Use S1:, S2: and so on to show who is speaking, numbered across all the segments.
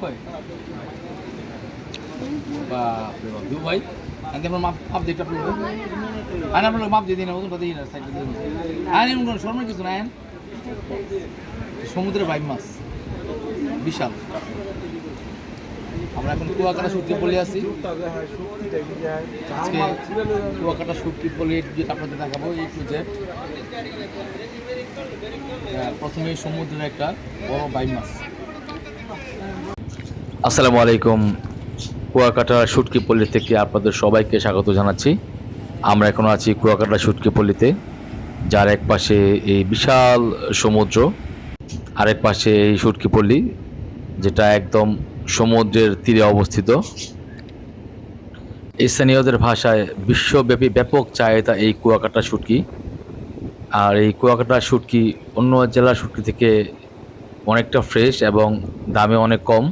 S1: ভাই মাপ দিয়ে আপনার মাপ দিয়ে দিন শর্মা কিছু না সমুদ্রের বাইক মাছ বিশাল। আমরা এখন কুয়াকাটা শুটকি পলি আছি। আজকে কুয়াকাটা শুটকি পলি যেটা আপনাদের দেখাবো এই টু জেড। প্রথমে সমুদ্রের একটা বড় বাইক মাছ।
S2: আসসালামু আলাইকুম। কুয়াকাটা শুটকি পল্লী থেকে আপনাদের সবাইকে স্বাগত জানাচ্ছি। আমরা এখন আছি কুয়াকাটা শুটকি পল্লীতে, যার এক পাশে এই বিশাল সমুদ্র, আরেক পাশে এই শুটকি পল্লী যেটা একদম সমুদ্রের তীরে অবস্থিত। স্থানীয়দের ভাষায় বিশ্বব্যাপী ব্যাপক চাহিদা এই কুয়াকাটা শুটকি। আর এই কুয়াকাটা শুটকি অন্য জেলার শুটকি থেকে অনেকটা ফ্রেশ এবং দামে অনেক কম।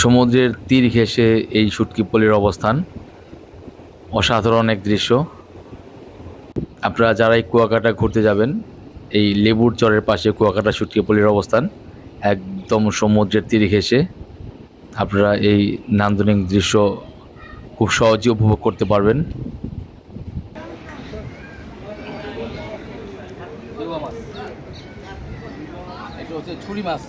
S2: সমুদ্রের তীর ঘেঁষে এই শুটকি পল্লীর অবস্থান, অসাধারণ এক দৃশ্য। আপনারা যারা এই কুয়াকাটা ঘুরতে যাবেন, এই লেবুর চরের পাশে কুয়াকাটা শুটকি পল্লীর অবস্থান, একদম সমুদ্রের তীর ঘেঁষে আপনারা এই নান্দনিক দৃশ্য খুব সহজে উপভোগ করতে পারবেন।
S1: এটা হচ্ছে ছুরি মাছ,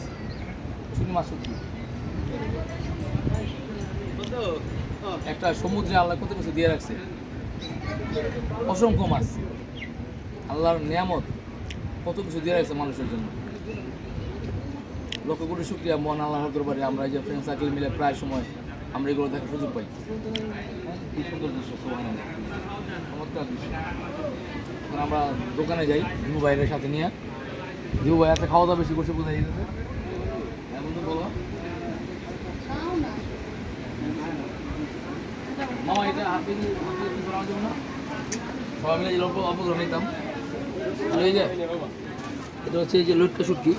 S1: একটা সমুদ্রে আল্লাহ কত কিছু দিয়ে রাখছে, অসংখ্য মাছ। আল্লাহর নিয়ামত কত কিছু দিয়ে রাখছে মানুষের জন্য। লক্ষ কোটি শুকরিয়া মন আল্লাহর দরবারে। আমরা এই যে ফ্রেন্ড সার্কেল মিলে প্রায় সময় আমরা এগুলো দেখার সুযোগ পাই। কি সুন্দর দৃশ্য, চমৎকার দৃশ্য। আমরা দোকানে যাই দিবু ভাইয়ের সাথে নিয়ে। দিবু ভাই আছে, খাওয়া দাওয়া বেশি করছে বোঝা যেতেছে। এমন তো বলো মামা, এটা হাতে করার জন্য না সবাই মিলে যে অপগ্রহ নিতাম। আর এই যে এটা হচ্ছে এই যে লটকা শুটকি,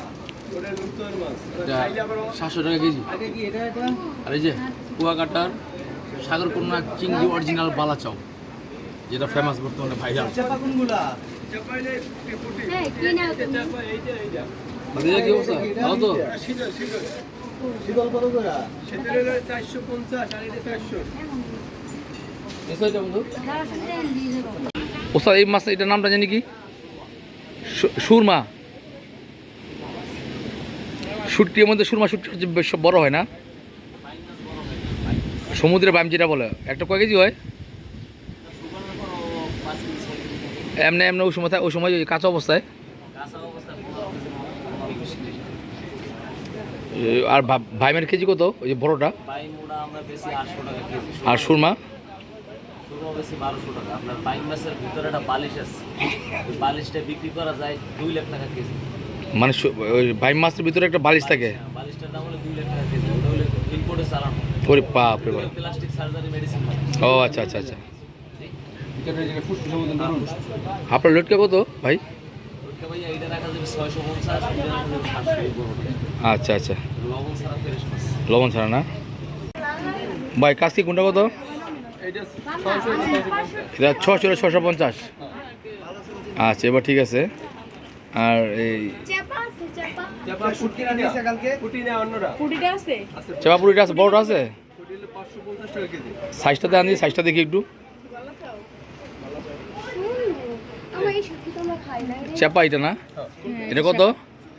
S1: এটা 700 টাকা কেজি। আর এই যে কুয়াকাটার সাগরকন্যা চিংড়ি অরিজিনাল বালাচাও, যেটা ফেমাস বর্তমানে ভাইরাল। কি অবস্থা? ভালো তো? ওস্তাদ এই মাছ, এটার নামটা জানি কি? সুরমা। শুটকির মধ্যে সুরমা শুটকি বেশ বড় হয় না? সমুদ্রের বাইম যেটা বলে, একটা কয় কেজি হয়? এমনি এমনি ওই সময় কাঁচা অবস্থায়। আর ভাইমের কেজি কত ওই যে বড়টা? আর সুরমা
S3: বেশি 1200 টাকা। আপনার বাইক মাছের ভিতরে একটা বালিশ আছে, ওই বালিশটা বিক্রি করা যায় 2 লাখ টাকা কেজি।
S2: মানে ওই বাইম মাছের ভিতরে একটা বালিশ থাকে,
S3: বালিশটার দাম হলো 2 লাখ টাকা কেজি। ওটা হলো ইম্পোর্টে চালানো।
S2: ওরে বাপ রে বাপ।
S3: Plastic surgery medicine.
S2: ও আচ্ছা আচ্ছা আচ্ছা। আপনার লটকা কত ভাই?
S3: ওটা ভাই এইটা রাখা যাবে 650, এটা রাখা যাবে 700।
S2: আচ্ছা আচ্ছা,
S3: লবণ ছাড়া ফ্রেশ মাছ।
S2: লবণ ছাড়া না ভাই? কাজকি কোনটা কত? এটা 600, 650। আচ্ছা, এবার ঠিক আছে। আর এই চেপা পুরিটা আছে, বড়টা আছে? সাইজটা দেন, সাইজটা দেখি একটু। চেপা এটা না? এটা কত?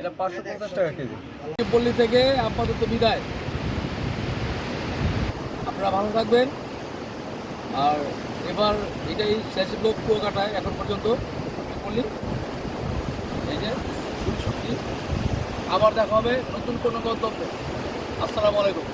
S1: এটা 550 টাকা কেজি। পল্লী থেকে আপাতত বিদায়। আপনারা ভালো থাকবেন। আর এবার এটাই শেষ ব্লগ কুয়াকাটায় এখন পর্যন্ত পল্লী। এই যে শুটকি, আবার দেখা হবে নতুন কোনো গন্তব্যে। আসসালামু আলাইকুম।